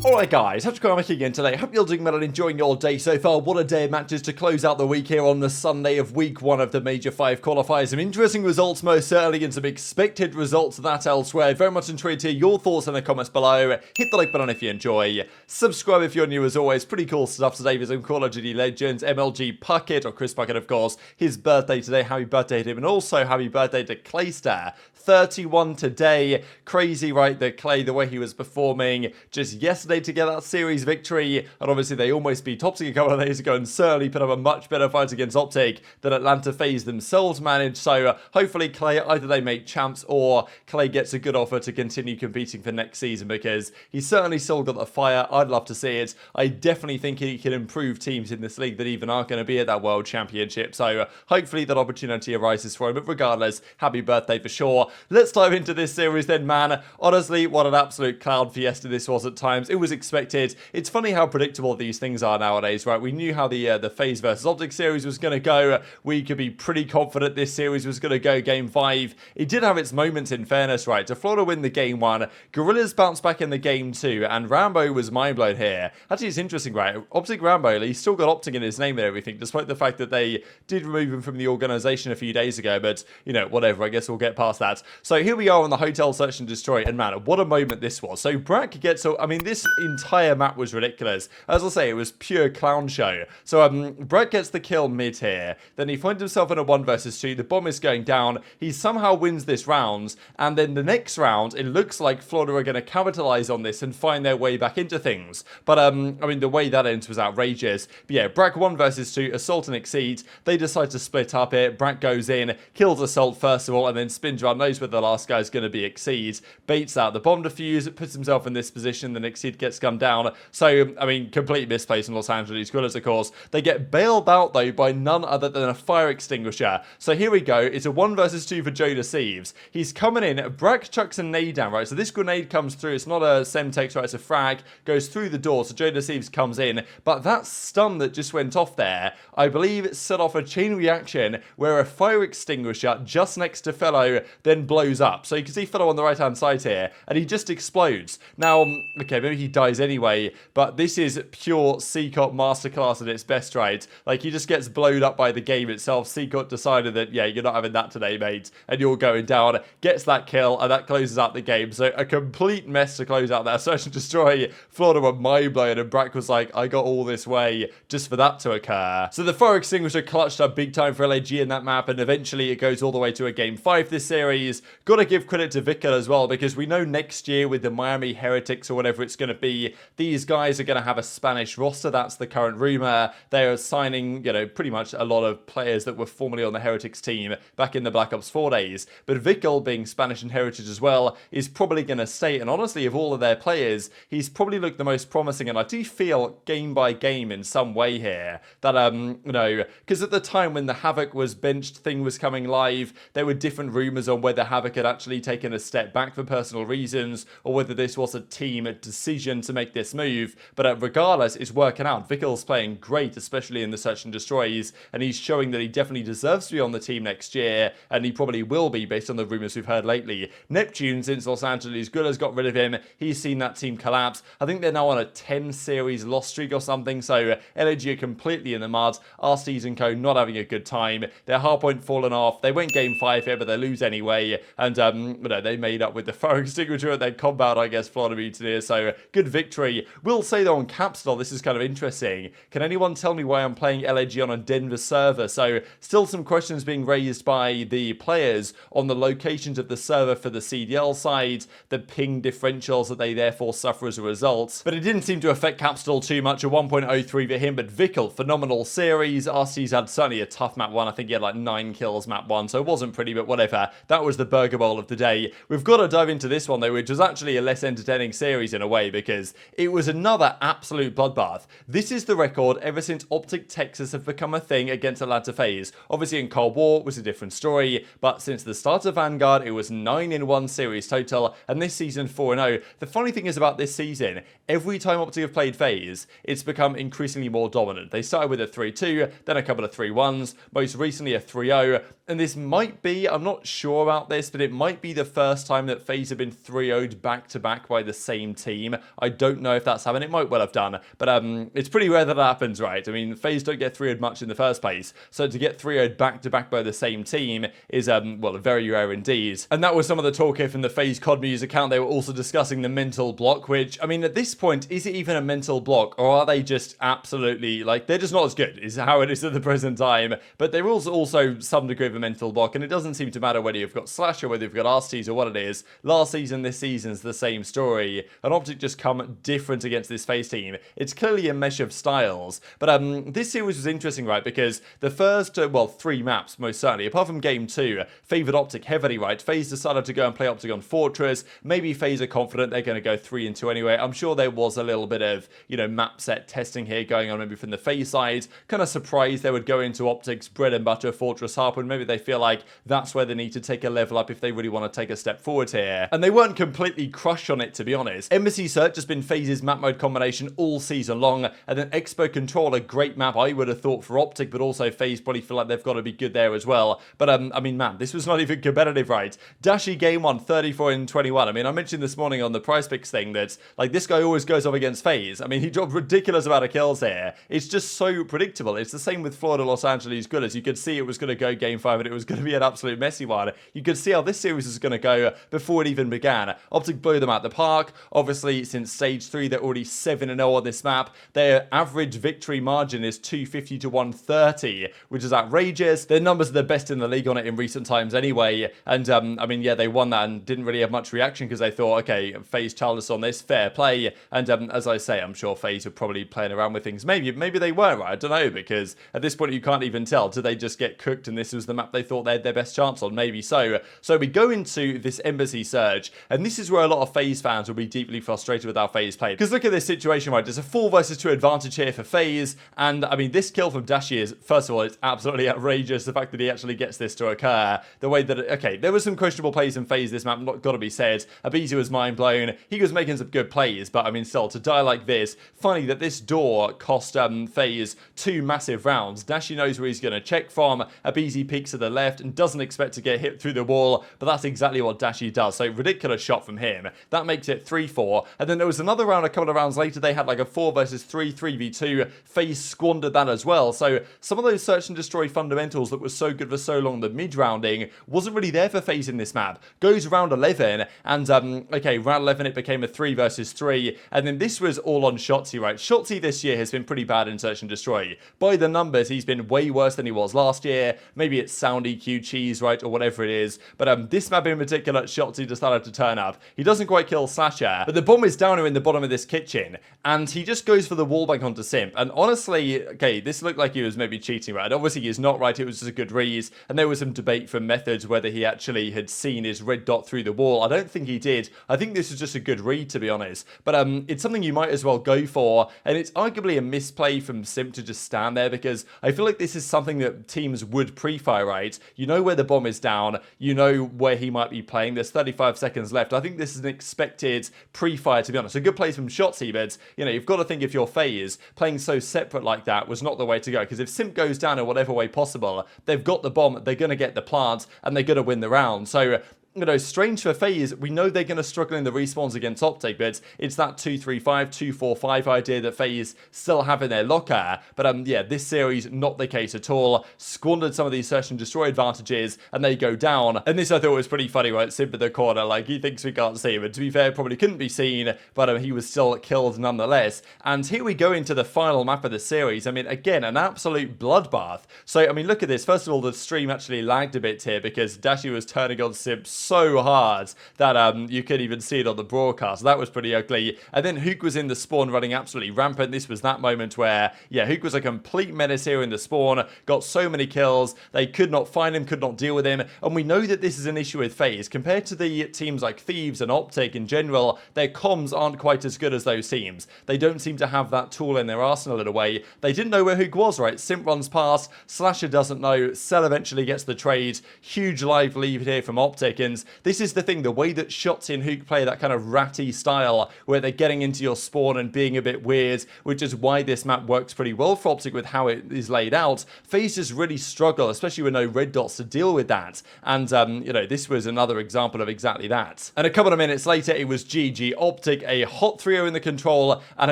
Alright guys, TacticalRab again today. Hope you're doing well and enjoying your day so far. What a day of matches to close out the week here on the Sunday of week 1 of the Major 5 qualifiers. Some interesting results most certainly and some expected results of that elsewhere. Very much intrigued to hear your thoughts in the comments below. Hit the like button if you enjoy. Subscribe if you're new as always. Pretty cool stuff today with some Call of Duty legends. MLG Puckett, or Chris Puckett of course. His birthday today. Happy birthday to him. And also happy birthday to Claystar. 31 today. Crazy, right, that Clay, the way he was performing just yesterday to get that series victory, and obviously they almost beat OpTic a couple of days ago and certainly put up a much better fight against OpTic than Atlanta FaZe themselves managed. So hopefully Clay, either they make champs or Clay gets a good offer to continue competing for next season, because he's certainly still got the fire. I'd love to see it. I definitely think he can improve teams in this league that even aren't going to be at that World Championship. So hopefully that opportunity arises for him. But regardless, happy birthday for sure. Let's dive into this series then, man. Honestly, what an absolute cloud fiesta this was at times. It was expected. It's funny how predictable these things are nowadays, right? We knew how the FaZe versus OpTic series was going to go. We could be pretty confident this series was going to go game 5. It did have its moments in fairness, right? To Florida win the game 1, Guerrillas bounced back in the game 2, and Rambo was mind-blown here. Actually, it's interesting, right? OpTic Rambo, he's still got OpTic in his name and everything, despite the fact that they did remove him from the organization a few days ago, but, you know, whatever, I guess we'll get past that. So here we are on the Hotel Search and Destroy, and man, what a moment this was. So Brack gets, I mean, this entire map was ridiculous. As I say, it was pure clown show. So Brack gets the kill mid here, then he finds himself in a 1 versus 2, the bomb is going down, he somehow wins this round, and then the next round, it looks like Florida are going to capitalize on this and find their way back into things. But, I mean, the way that ends was outrageous. But yeah, Brack 1 versus 2, Assault and Exceed, they decide to split up here, Brack goes in, kills Assault first of all, and then spins around, knows where the last guy's going to be, Exceed, baits out the bomb defuse, puts himself in this position, then Exceed gets gunned down. So, I mean, complete misplace from Los Angeles Guerrillas, of course. They get bailed out, though, by none other than a fire extinguisher. So here we go. It's a 1 versus 2 for JoeDeceives. He's coming in. Brack chucks a nade down, right? So this grenade comes through. It's not a Semtex, right? It's a frag. Goes through the door. So JoeDeceives comes in. But that stun that just went off there, I believe it set off a chain reaction where a fire extinguisher just next to Fellow then blows up. So you can see Fellow on the right-hand side here, and he just explodes. Now, okay, maybe he dies anyway, but this is pure Seacot masterclass at its best, right? Like, he just gets blown up by the game itself. Seacot decided that, yeah, you're not having that today, mate, and you're going down, gets that kill, and that closes out the game. So a complete mess to close out that Search and Destroy. Florida were mind-blown, and Brack was like, I got all this way just for that to occur. So the fire extinguisher clutched up big time for LAG in that map, and eventually it goes all the way to a game 5 this series. Gotta give credit to Vickle as well, because we know next year with the Miami Heretics or whatever it's going to be, these guys are going to have a Spanish roster. That's the current rumor. They are signing, you know, pretty much a lot of players that were formerly on the Heretics team back in the Black Ops 4 days. But Vickle, being Spanish and heritage as well, is probably going to stay. And honestly, of all of their players, he's probably looked the most promising. And I do feel game by game in some way here that, you know, because at the time when the Havoc was benched thing was coming live, there were different rumors on whether Havoc had actually taken a step back for personal reasons or whether this was a team decision to make this move. But regardless, it's working out. Vickle's playing great, especially in the Search and Destroys, and he's showing that he definitely deserves to be on the team next year, and he probably will be based on the rumors we've heard lately. Neptune, since Los Angeles Guerrillas got rid of him, he's seen that team collapse. I think they're now on a 10 series loss streak or something, so LAG are completely in the mud. Arcitys and co not having a good time. Their hardpoint fallen off. They went game 5 here, but they lose anyway, and you know, they made up with the fire extinguisher at their combat, I guess, Florida Mutineers, so good victory. Will say though on Capstone, this is kind of interesting. Can anyone tell me why I'm playing LAG on a Denver server? So still some questions being raised by the players on the locations of the server for the CDL side, the ping differentials that they therefore suffer as a result. But it didn't seem to affect Capstone too much, a 1.03 for him, but Vickle, phenomenal series. Arcitys had certainly a tough map 1. I think he had like 9 kills map 1, so it wasn't pretty, but whatever. That was the Burger Bowl of the day. We've got to dive into this one though, which was actually a less entertaining series in a way, because it was another absolute bloodbath. This is the record ever since OpTic Texas have become a thing against Atlanta FaZe. Obviously in Cold War it was a different story, but since the start of Vanguard it was 9-1 series total, and this season 4-0. The funny thing is about this season, every time OpTic have played FaZe, it's become increasingly more dominant. They started with a 3-2, then a couple of 3-1s, most recently a 3-0, and this might be, I'm not sure about this, but it might be the first time that FaZe have been 3-0'd back-to-back by the same team. I don't know if that's happened. It might well have done, but it's pretty rare that happens, right? I mean, FaZe don't get 3-0'd much in the first place, so to get 3-0'd back-to-back by the same team is, well, very rare indeed. And that was some of the talk here from the FaZe COD Muse account. They were also discussing the mental block, which, I mean, at this point, is it even a mental block, or are they just absolutely, like, they're just not as good, is how it is at the present time, but they're also some degree of a mental block, and it doesn't seem to matter whether you've got Slash or whether you've got Arcitys or what it is. Last season, this season's the same story, and OpTic just come different against this FaZe team. It's clearly a mesh of styles, but this series was interesting, right, because the first, well, 3 maps, most certainly, apart from game 2, favoured OpTic heavily, right? FaZe decided to go and play OpTic on Fortress. Maybe FaZe are confident they're going to go 3-2 anyway. I'm sure there was a little bit of, you know, map set testing here going on maybe from the FaZe side. Kind of surprised they would go into OpTic's bread and butter Fortress Harp, and maybe they feel like that's where they need to take a level up if they really want to take a step forward here. And they weren't completely crushed on it, to be honest. Embassy Search has been FaZe's map mode combination all season long, and then Expo Control, a great map I would have thought for OpTic, but also FaZe probably feel like they've got to be good there as well. But I mean, man, this was not even competitive, right? Dashy game 1, 34-21. I mean, I mentioned this morning on the price picks thing that, like, this guy always goes up against FaZe. I mean, he dropped ridiculous amount of kills here. It's just so predictable. It's the same with Florida Los Angeles Guerrillas. You could see it was going to go game 5 and it was going to be an absolute messy one. You could see how this series is going to go before it even began. OpTic blew them out the park. Obviously, since stage 3, they're already 7-0 on this map. Their average victory margin is 250 to 130, which is outrageous. Their numbers are the best in the league on it in recent times anyway. And, I mean, yeah, they won that and didn't really have much reaction because they thought, okay, FaZe challenged us on this, fair play. And as I say, I'm sure FaZe were probably playing around with things. Maybe they were, right? I don't know, because at this point you can't even tell. Did they just get cooked and this was the map they thought they had their best chance on? Maybe so. So we go into this Embassy Surge, and this is where a lot of FaZe fans will be deeply frustrated with how FaZe played. Because look at this situation, right? There's a 4 versus 2 advantage here for FaZe, and I mean, this kill from Dashy is, first of all, it's absolutely outrageous, the fact that he actually gets this to occur. The way that, okay, there was some questionable plays in FaZe this map, not got to be said. aBeZy was mind blown. He was making some good plays, but I mean, still, to die like this, funny that this door cost FaZe 2 massive rounds. Dashy knows where he's going to check from. aBeZy peeks to the left and doesn't expect to get hit through the wall, but that's exactly what Dashy does. So ridiculous shot from him. That makes it 3-4. And then there was another round a couple of rounds later. They had like a 4 versus 3, 3v2. FaZe squandered that as well. So some of those search and destroy fundamentals that were so good for so long, the mid-rounding, wasn't really there for FaZe in this map. Goes round 11, and okay, round 11 it became a 3 versus 3, and then this was all on Shotzzy, right? Shotzzy this year has been pretty bad in search and destroy. By the numbers, he's been way worse than he was last year. Maybe it's sound EQ cheese, right, or whatever it is, but this map in particular, Shotzzy decided to turn up. He doesn't quite kill Slasher, but the bomb is down here in the bottom of this kitchen, and he just goes for the wallbang onto Simp, and honestly, okay, this looked like he was maybe cheating, right? Obviously he's not, right? It was just a good read, and there was some debate from Methods whether he actually had seen his red dot through the wall. I don't think he did. I think this was just a good read, to be honest, but it's something you might as well go for, and it's arguably a misplay from Simp to just stand there, because I feel like this is something that teams would pre-fire, right? You know where the bomb is down, you know where he might be playing, there's 35 seconds left. I think this is an expected pre-fire, to be honest. A good play from Shotzzy, but, you know, you've got to think if you're FaZe, playing so separate like that was not the way to go, because if Simp goes down in whatever way possible, they've got the bomb, they're going to get the plant, and they're going to win the round. So, you know, strange for FaZe, we know they're going to struggle in the respawns against OpTic, but it's that 2-3-5, 2-4-5 idea that FaZe still have in their locker. But yeah, this series, not the case at all. Squandered some of these search and destroy advantages, and they go down. And this I thought was pretty funny, right? Simp in the corner, like, he thinks we can't see him. And to be fair, probably couldn't be seen, but he was still killed nonetheless. And here we go into the final map of the series. I mean, again, an absolute bloodbath. So, I mean, look at this. First of all, the stream actually lagged a bit here because Dashy was turning on Simp so hard that you could even see it on the broadcast. That was pretty ugly. And then Huke was in the spawn running absolutely rampant. This was that moment where, yeah, Huke was a complete menace here in the spawn, got so many kills, they could not find him, could not deal with him, and we know that this is an issue with FaZe. Compared to the teams like Thieves and OpTic in general, their comms aren't quite as good as those teams. They don't seem to have that tool in their arsenal in a way. They didn't know where Huke was, right? Simp runs past, Slasher doesn't know, Cell eventually gets the trade, huge live lead here from OpTic, and happens. This is the thing, the way that Shotzzy and Huke play that kind of ratty style where they're getting into your spawn and being a bit weird, which is why this map works pretty well for OpTic with how it is laid out. FaZe just really struggle, especially with no red dots to deal with that. And, you know, this was another example of exactly that. And a couple of minutes later, it was GG. OpTic, a hot 3-0 in the control and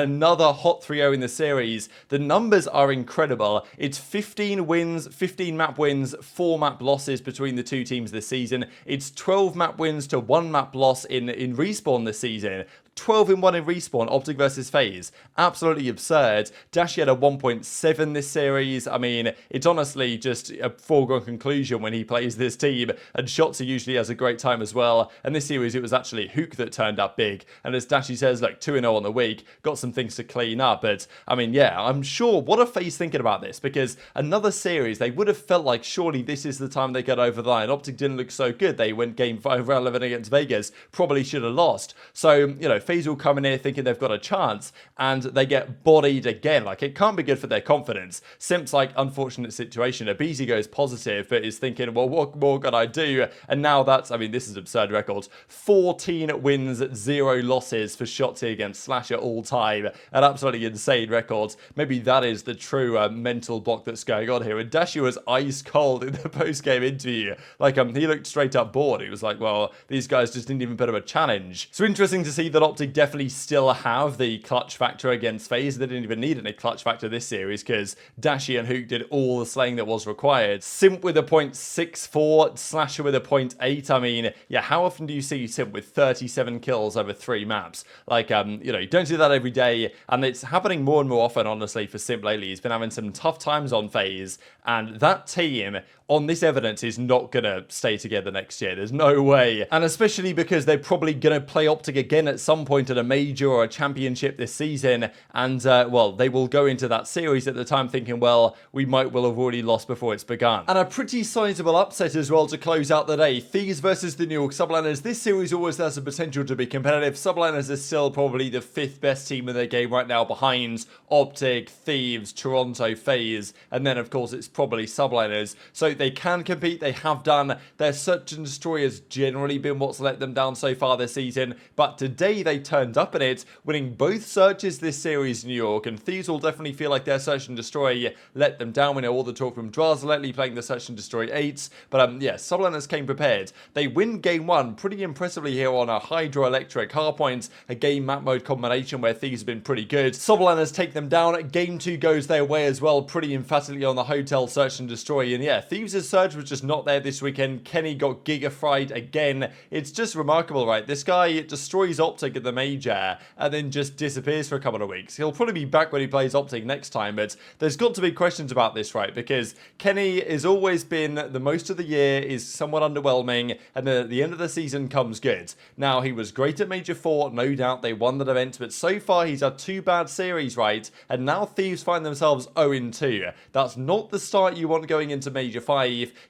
another hot 3-0 in the series. The numbers are incredible. It's 15 wins, 15 map wins, 4 map losses between the two teams this season. It's 12 map wins to 1 map loss in Respawn this season. 12-1 in Respawn, OpTic versus FaZe. Absolutely absurd. Dashy had a 1.7 this series. I mean, it's honestly just a foregone conclusion when he plays this team. And Shotzzy usually has a great time as well. And this series, it was actually Huke that turned up big. And as Dashy says, look, 2-0 on the week. Got some things to clean up. But, I mean, yeah, I'm sure. What are FaZe thinking about this? Because another series, they would have felt like surely this is the time they get over the line. OpTic didn't look so good. They went game 5 round 11 against Vegas. Probably should have lost. So, you know, FaZe will come in here thinking they've got a chance, and they get bodied again. Like, it can't be good for their confidence. Simp's like, unfortunate situation. aBeZy goes positive, but is thinking, well, what more can I do? And now that's, I mean, this is absurd records. 14 wins, 0 losses for Shotzzy against Slasher all time. An absolutely insane record. Maybe that is the true mental block that's going on here. And Dashy was ice cold in the post-game interview. Like, he looked straight up bored. He was like, well, these guys just didn't even put up a challenge. So interesting to see that OpTic definitely still have the clutch factor against FaZe. They didn't even need any clutch factor this series because Dashy and Huke did all the slaying that was required. Simp with a 0.64, Slasher with a 0.8. I mean, yeah, how often do you see Simp with 37 kills over 3 maps? Like, you know, you don't do that every day, and it's happening more and more often, honestly, for Simp lately. He's been having some tough times on FaZe, and that team, on this evidence, is not going to stay together next year. There's no way. And especially because they're probably going to play OpTic again at some point at a major or a championship this season. And, well, they will go into that series at the time thinking, well, we might well have already lost before it's begun. And a pretty sizable upset as well to close out the day. Thieves versus the New York Subliners. This series always has the potential to be competitive. Subliners are still probably the 5th best team in their game right now, behind OpTic, Thieves, Toronto, FaZe, and then, of course, it's probably Subliners. So they can compete, they have done. Their search and destroy has generally been what's let them down so far this season, but today they turned up in it, winning both searches this series in New York, and Thieves will definitely feel like their search and destroy let them down. We know all the talk from Drazah lately playing the search and destroy 8s, but yeah, Subliners came prepared. They win game 1 pretty impressively here on a hydroelectric hardpoint, a game map mode combination where Thieves have been pretty good. Subliners take them down. Game 2 goes their way as well, pretty emphatically on the hotel search and destroy, and yeah, Thieves' surge was just not there this weekend. Kenny got giga fried again. It's just remarkable, right? This guy destroys OpTic at the major and then just disappears for a couple of weeks. He'll probably be back when he plays OpTic next time, but there's got to be questions about this, right? Because Kenny has always been, the most of the year is somewhat underwhelming, and then at the end of the season comes good. Now, he was great at Major 4, no doubt they won that event, but so far he's had 2 bad series, right? And now Thieves find themselves 0-2. That's not the start you want going into Major 5,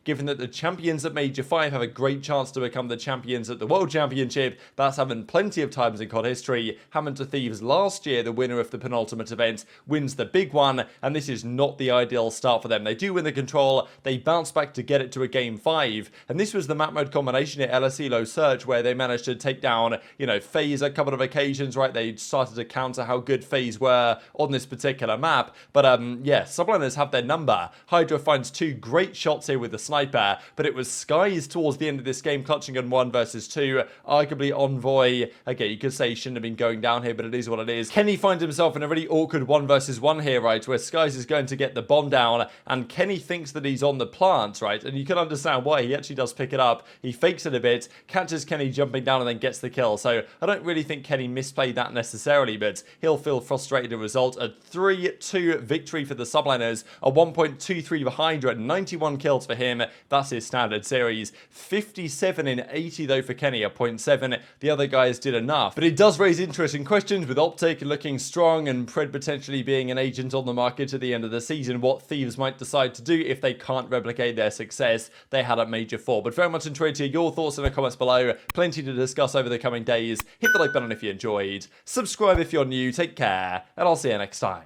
given that the champions at Major 5 have a great chance to become the champions at the World Championship. That's happened plenty of times in COD history. Happened to Thieves last year, the winner of the penultimate event wins the big one, and this is not the ideal start for them. They do win the control, they bounce back to get it to a game 5, and this was the map mode combination at aLLeY Search where they managed to take down, you know, FaZe a couple of occasions, right? They started to counter how good FaZe were on this particular map, but yeah, Subliners have their number. Hydra finds 2 great shots here with the sniper, but it was Skies towards the end of this game clutching on 1 versus 2, arguably Envoy. Okay, you could say he shouldn't have been going down here, but it is what it is. Kenny finds himself in a really awkward 1 versus 1 here, right, where Skies is going to get the bomb down, and Kenny thinks that he's on the plant, right, and you can understand why. He actually does pick it up, he fakes it a bit, catches Kenny jumping down and then gets the kill, so I don't really think Kenny misplayed that necessarily, but he'll feel frustrated as a result. A 3-2 victory for the Subliners, a 1.23 for Hydra, 91 kills for him. That's his standard series. 57 in 80 though for Kenny, a 0.7. The other guys did enough. But it does raise interesting questions with OpTic looking strong and Pred potentially being an agent on the market at the end of the season. What Thieves might decide to do if they can't replicate their success they had at Major 4. But very much enjoyed to hear your thoughts in the comments below. Plenty to discuss over the coming days. Hit the like button if you enjoyed. Subscribe if you're new. Take care. And I'll see you next time.